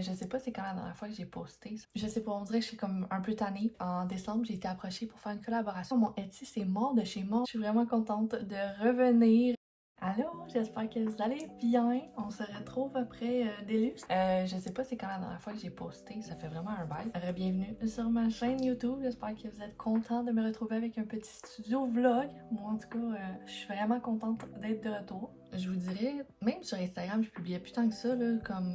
Je sais pas c'est quand la dernière fois que j'ai posté. Je sais pas, on dirait que je suis comme un peu tannée. En décembre, j'ai été approchée pour faire une collaboration. Mon Etsy, c'est mort de chez mort. Je suis vraiment contente de revenir. Allô, j'espère que vous allez bien. On se retrouve après Délus. Je sais pas c'est quand la dernière fois que j'ai posté, ça fait vraiment un bail. Bienvenue sur ma chaîne YouTube. J'espère que vous êtes contents de me retrouver avec un petit studio vlog. Moi en tout cas, je suis vraiment contente d'être de retour. Je vous dirais, même sur Instagram, je publiais plus tant que ça, là, comme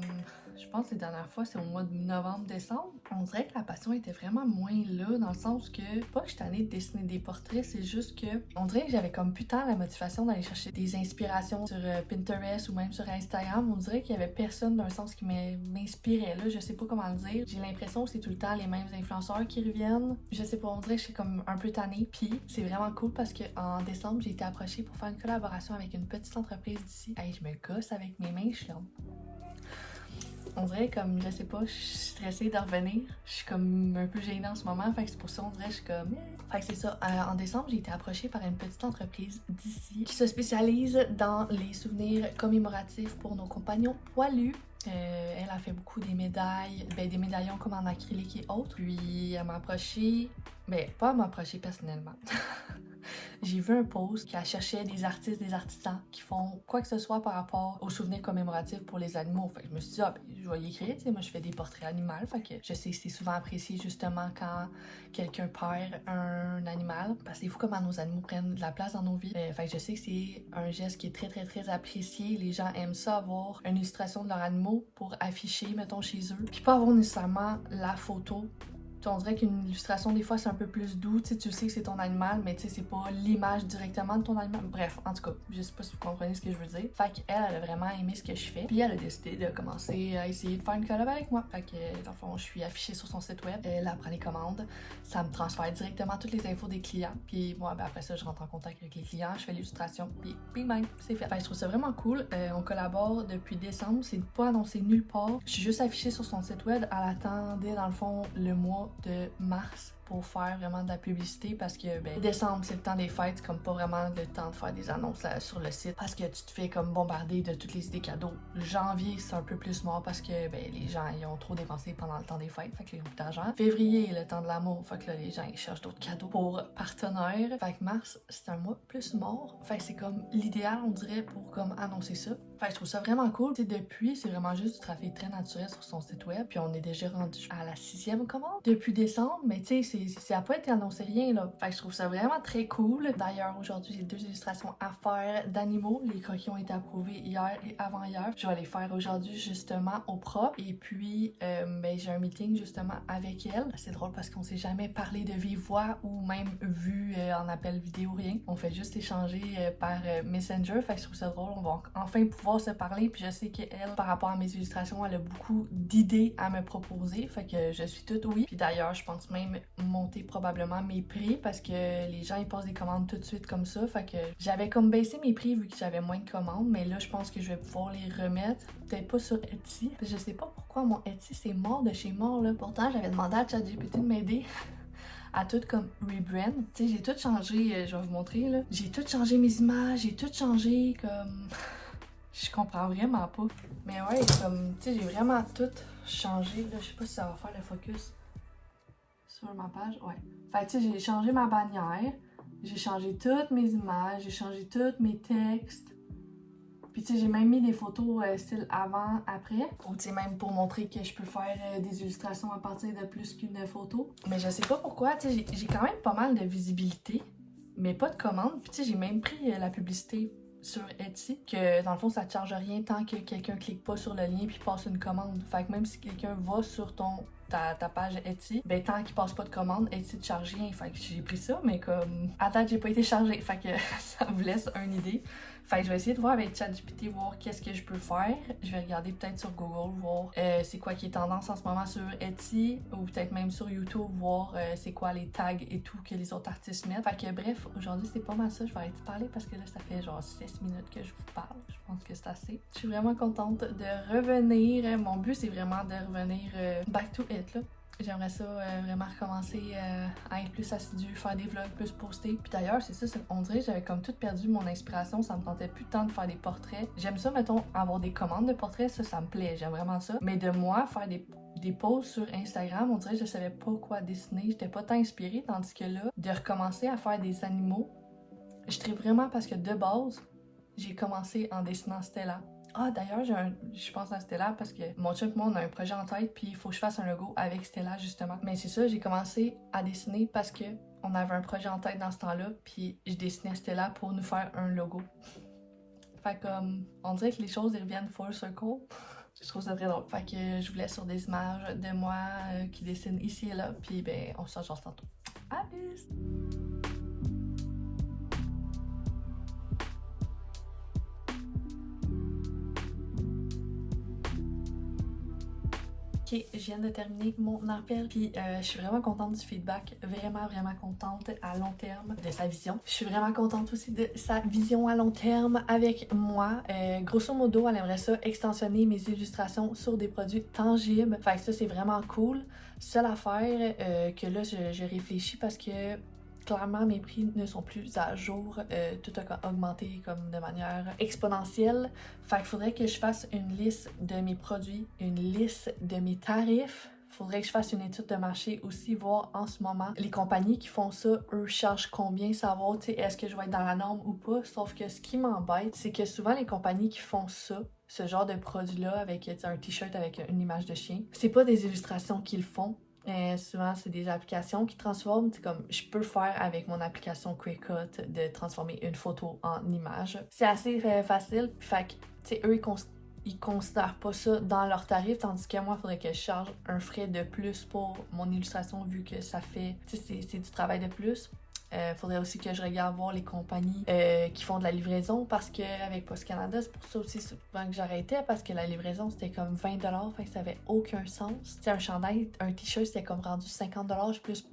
je pense que les dernières fois, c'est au mois de novembre-décembre. On dirait que la passion était vraiment moins là, dans le sens que, pas que je suis tannée de dessiner des portraits, c'est juste que, on dirait que j'avais comme putain la motivation d'aller chercher des inspirations sur Pinterest ou même sur Instagram. On dirait qu'il y avait personne d'un sens qui m'inspirait, là, je sais pas comment le dire. J'ai l'impression que c'est tout le temps les mêmes influenceurs qui reviennent. Je sais pas, on dirait que je suis comme un peu tannée. Puis, c'est vraiment cool parce que en décembre, j'ai été approchée pour faire une collaboration avec une petite entreprise d'ici. Hey, je me gosse avec mes mains, je suis là. On dirait comme, je sais pas, je suis stressée de revenir. Je suis comme un peu gênée en ce moment, fait que c'est pour ça on dirait que je suis comme... Fait que c'est ça, en décembre, j'ai été approchée par une petite entreprise d'ici qui se spécialise dans les souvenirs commémoratifs pour nos compagnons poilus. Elle a fait beaucoup des médailles, des médaillons comme en acrylique et autres. Puis elle m'a approchée, pas à m'approcher personnellement. J'ai vu un post qui cherchait des artistes, des artisans qui font quoi que ce soit par rapport aux souvenirs commémoratifs pour les animaux. Fait que je me suis dit, je vais y écrire, tu sais, moi je fais des portraits animaux, fait que je sais que c'est souvent apprécié justement quand quelqu'un perd un animal, parce que c'est fou comment nos animaux prennent de la place dans nos vies. Fait que je sais que c'est un geste qui est très très très apprécié. Les gens aiment ça, avoir une illustration de leurs animaux pour afficher, mettons, chez eux, puis pas avoir nécessairement la photo. On dirait qu'une illustration, des fois, c'est un peu plus doux. Tu sais que c'est ton animal, mais tu sais, c'est pas l'image directement de ton animal. Bref, en tout cas, je sais pas si vous comprenez ce que je veux dire. Fait qu'elle, elle a vraiment aimé ce que je fais. Puis elle a décidé de commencer à essayer de faire une collab avec moi. Fait que, dans le fond, je suis affichée sur son site web. Elle prend les commandes. Ça me transfère directement toutes les infos des clients. Puis moi, après ça, je rentre en contact avec les clients. Je fais l'illustration. Puis bing bang, c'est fait. Fait que je trouve ça vraiment cool. On collabore depuis décembre. C'est pas annoncé nulle part. Je suis juste affichée sur son site web. Elle attendait, dans le fond, le mois de mars pour faire vraiment de la publicité parce que décembre c'est le temps des fêtes, c'est comme pas vraiment le temps de faire des annonces là, sur le site parce que tu te fais comme bombarder de toutes les idées cadeaux. Janvier c'est un peu plus mort parce que les gens ils ont trop dépensé pendant le temps des fêtes, fait que là, ils ont plus d'argent. Février le temps de l'amour, fait que là les gens ils cherchent d'autres cadeaux pour partenaires, fait que mars c'est un mois plus mort, fait que c'est comme l'idéal on dirait pour comme annoncer ça. Fait que je trouve ça vraiment cool. T'sais, depuis, c'est vraiment juste du trafic très naturel sur son site web. Puis on est déjà rendu à la 6e commande depuis décembre. Mais tu sais, ça n'a pas été annoncé rien là. Fait que je trouve ça vraiment très cool. D'ailleurs, aujourd'hui, j'ai 2 illustrations à faire d'animaux. Les croquis ont été approuvés hier et avant-hier. Je vais les faire aujourd'hui justement au propre. Et puis, j'ai un meeting justement avec elle. C'est drôle parce qu'on s'est jamais parlé de vive voix ou même vu en appel vidéo, rien. On fait juste échanger par Messenger. Fait que je trouve ça drôle. On va enfin pouvoir se parler, puis je sais qu'elle, par rapport à mes illustrations, elle a beaucoup d'idées à me proposer, fait que je suis toute oui. Puis d'ailleurs, je pense même monter probablement mes prix parce que les gens ils passent des commandes tout de suite comme ça, fait que j'avais comme baissé mes prix vu que j'avais moins de commandes, mais là je pense que je vais pouvoir les remettre, peut-être pas sur Etsy. Je sais pas pourquoi mon Etsy c'est mort de chez mort là. Pourtant j'avais demandé à ChatGPT de m'aider à tout comme rebrand. Tu sais, j'ai tout changé, je vais vous montrer là. J'ai tout changé mes images, j'ai tout changé comme... Je comprends vraiment pas. Mais ouais, comme, tu sais, j'ai vraiment tout changé. Là, je sais pas si ça va faire le focus sur ma page. Ouais. Fait que, tu sais, j'ai changé ma bannière. J'ai changé toutes mes images. J'ai changé tous mes textes. Puis, tu sais, j'ai même mis des photos style avant, après. Ou, tu sais, même pour montrer que je peux faire des illustrations à partir de plus qu'une photo. Mais je sais pas pourquoi. Tu sais, j'ai quand même pas mal de visibilité. Mais pas de commande. Puis, tu sais, j'ai même pris la publicité sur Etsy, que dans le fond ça te charge rien tant que quelqu'un clique pas sur le lien puis passe une commande. Fait que même si quelqu'un va sur ta page Etsy, tant qu'il passe pas de commande, Etsy te charge rien. Fait que j'ai pris ça, mais comme à date j'ai pas été chargée. Fait que ça vous laisse une idée. Fait que je vais essayer de voir avec ChatGPT, voir qu'est-ce que je peux faire. Je vais regarder peut-être sur Google, voir c'est quoi qui est tendance en ce moment sur Etsy, ou peut-être même sur YouTube, voir c'est quoi les tags et tout que les autres artistes mettent. Fait que bref, aujourd'hui c'est pas mal ça. Je vais arrêter de parler parce que là ça fait genre 6 minutes que je vous parle. Je pense que c'est assez. Je suis vraiment contente de revenir. Mon but c'est vraiment de revenir back to it là. J'aimerais ça vraiment recommencer à être plus assidue, faire des vlogs, plus poster. Puis d'ailleurs, c'est ça, on dirait que j'avais comme tout perdu mon inspiration, ça me tentait plus tant de faire des portraits. J'aime ça, mettons, avoir des commandes de portraits, ça me plaît, j'aime vraiment ça. Mais de moi, faire des posts sur Instagram, on dirait que je savais pas quoi dessiner, j'étais pas tant inspirée, tandis que là, de recommencer à faire des animaux, je tripe vraiment parce que de base, j'ai commencé en dessinant Stella. Ah, d'ailleurs, je pense à Stella parce que mon chum et moi, on a un projet en tête, puis il faut que je fasse un logo avec Stella, justement. Mais c'est ça, j'ai commencé à dessiner parce que on avait un projet en tête dans ce temps-là, puis je dessinais Stella pour nous faire un logo. Fait comme, on dirait que les choses, ils reviennent full circle. Je trouve ça très drôle. Fait que je voulais sur des images de moi qui dessine ici et là, puis ben, on se rejoint tantôt. À plus! Ok, je viens de terminer mon appel, puis je suis vraiment contente du feedback, vraiment contente à long terme de sa vision. Je suis vraiment contente aussi de sa vision à long terme avec moi. Grosso modo, elle aimerait ça extensionner mes illustrations sur des produits tangibles. Fait que ça, c'est vraiment cool. Seule affaire que là, je réfléchis parce que clairement, mes prix ne sont plus à jour. Tout a augmenté comme de manière exponentielle. Fait qu'il faudrait que je fasse une liste de mes produits, une liste de mes tarifs. Faudrait que je fasse une étude de marché aussi, voir en ce moment les compagnies qui font ça, eux chargent combien, savoir, tu sais, est-ce que je vais être dans la norme ou pas. Sauf que ce qui m'embête, c'est que souvent les compagnies qui font ça, ce genre de produit-là avec un t-shirt avec une image de chien, c'est pas des illustrations qu'ils font. Souvent, c'est des applications qui transforment. C'est comme je peux faire avec mon application Cricut de transformer une photo en image. C'est assez facile. Fait que, tu sais, eux, ils considèrent pas ça dans leur tarif, tandis que moi, il faudrait que je charge un frais de plus pour mon illustration vu que ça fait, tu sais, c'est du travail de plus. Faudrait aussi que je regarde voir les compagnies qui font de la livraison parce que avec Post Canada, c'est pour ça aussi souvent que j'arrêtais parce que la livraison c'était comme 20$, fait que ça avait aucun sens. Tu sais, un chandail, un t-shirt c'était comme rendu 50$ plus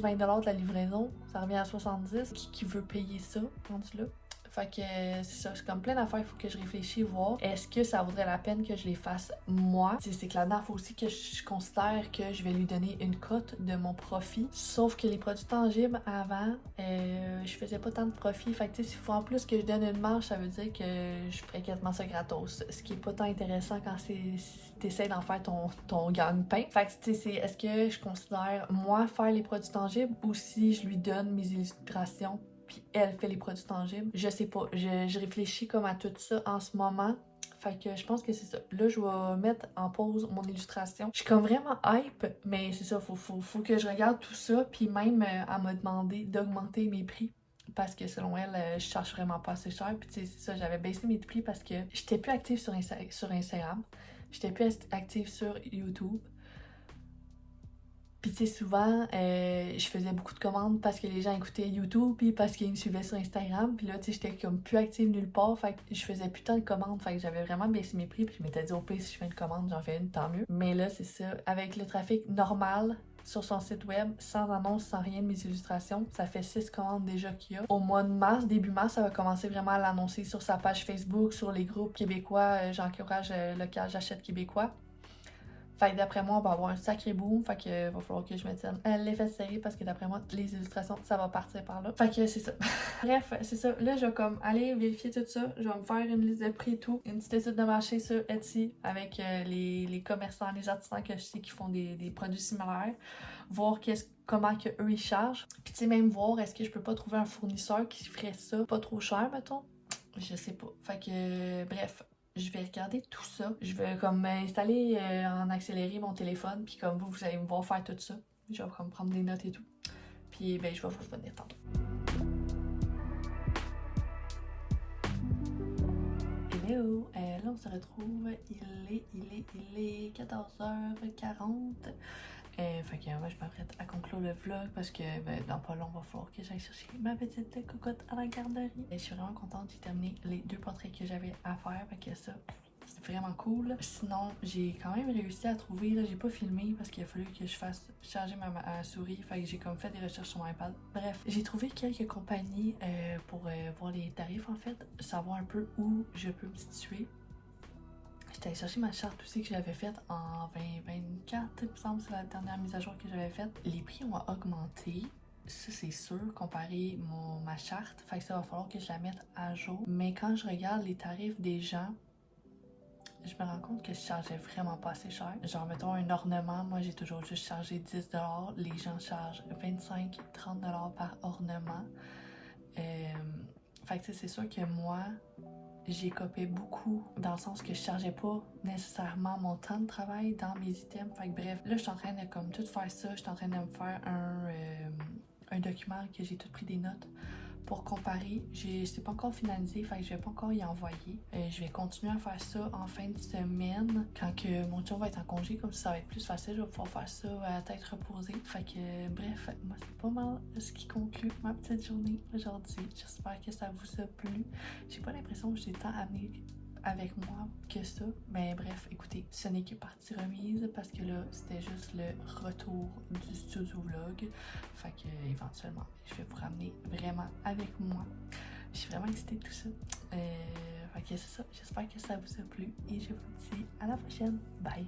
20$ de la livraison, ça revient à 70$. Qui veut payer ça, rendu là? Fait que c'est ça, c'est comme plein d'affaires, il faut que je réfléchisse, voir est-ce que ça vaudrait la peine que je les fasse moi. C'est que là-dedans, il faut aussi que je considère que je vais lui donner une cote de mon profit. Sauf que les produits tangibles, avant, je faisais pas tant de profit. Fait que tu sais, s'il faut en plus que je donne une marge, ça veut dire que je ferais quasiment ça gratos. Ce qui est pas tant intéressant quand si t'essaies d'en faire ton gagne-pain. Fait que tu sais, est-ce que je considère moi faire les produits tangibles ou si je lui donne mes illustrations puis elle fait les produits tangibles. Je sais pas, je réfléchis comme à tout ça en ce moment. Fait que je pense que c'est ça. Là, je vais mettre en pause mon illustration. Je suis comme vraiment hype, mais c'est ça, faut que je regarde tout ça. Puis même, elle m'a demandé d'augmenter mes prix. Parce que selon elle, je cherche vraiment pas assez cher. Puis tu sais, c'est ça, j'avais baissé mes prix parce que j'étais plus active sur Instagram. J'étais plus active sur YouTube. Puis tu sais, souvent, je faisais beaucoup de commandes parce que les gens écoutaient YouTube, puis parce qu'ils me suivaient sur Instagram. Puis là, tu sais, j'étais comme plus active nulle part, fait que je faisais plus tant de commandes. Fait que j'avais vraiment baissé mes prix, puis je m'étais dit, au pire, si je fais une commande, j'en fais une, tant mieux. Mais là, c'est ça, avec le trafic normal sur son site web, sans annonce, sans rien de mes illustrations, ça fait 6 commandes déjà qu'il y a. Au mois de mars, début mars, ça va commencer vraiment à l'annoncer sur sa page Facebook, sur les groupes québécois, j'encourage local, j'achète québécois. Fait que d'après moi, on va avoir un sacré boom. Fait que va falloir que je me tienne l'effet serré parce que d'après moi, les illustrations, ça va partir par là. Fait que c'est ça. Bref, c'est ça. Là, je vais comme aller vérifier tout ça. Je vais me faire une liste de prix et tout. Une petite étude de marché sur Etsy avec les commerçants, les artisans que je sais qui font des produits similaires. Voir comment que eux ils chargent. Puis tu sais, même voir est-ce que je peux pas trouver un fournisseur qui ferait ça pas trop cher, mettons. Je sais pas. Fait que bref. Je vais regarder tout ça. Je vais comme installer en accéléré mon téléphone, puis comme vous allez me voir faire tout ça. Je vais comme prendre des notes et tout. Puis ben je vais vous revenir tantôt. Hello! Là on se retrouve, il est 14h40. Fait que moi je m'apprête à conclure le vlog parce que dans pas long, il va falloir que j'aille chercher ma petite cocotte à la garderie. Je suis vraiment contente, j'ai terminé les 2 portraits que j'avais à faire, fait que ça, c'est vraiment cool. Sinon, j'ai quand même réussi à trouver, là j'ai pas filmé parce qu'il a fallu que je fasse charger ma souris, fait que j'ai comme fait des recherches sur mon iPad. Bref, j'ai trouvé quelques compagnies pour voir les tarifs en fait, savoir un peu où je peux me situer. J'étais allée chercher ma charte aussi que j'avais faite en 2024, il me semble, c'est la dernière mise à jour que j'avais faite. Les prix ont augmenté. Ça, c'est sûr, comparé ma charte. Fait que ça va falloir que je la mette à jour. Mais quand je regarde les tarifs des gens, je me rends compte que je chargeais vraiment pas assez cher. Genre, mettons un ornement, moi j'ai toujours juste chargé 10$. Les gens chargent 25-30$ par ornement. Fait que c'est sûr que moi, j'ai copé beaucoup dans le sens que je chargeais pas nécessairement mon temps de travail dans mes items. Fait que bref, là je suis en train de comme tout faire ça. Je suis en train de me faire un document que j'ai tout pris des notes pour comparer. C'est pas encore finalisé, fait que je vais pas encore y envoyer. Je vais continuer à faire ça en fin de semaine, quand que mon chum va être en congé, comme ça va être plus facile, je vais pouvoir faire ça à tête reposée. Fait que bref, moi c'est pas mal ce qui conclut ma petite journée aujourd'hui. J'espère que ça vous a plu. J'ai pas l'impression que j'ai tant amené avec moi que ça. Mais bref, écoutez, ce n'est que partie remise parce que là, c'était juste le retour du studio vlog. Fait que éventuellement, je vais vous ramener vraiment avec moi. Je suis vraiment excitée de tout ça. Fait que c'est ça. J'espère que ça vous a plu et je vous dis à la prochaine. Bye!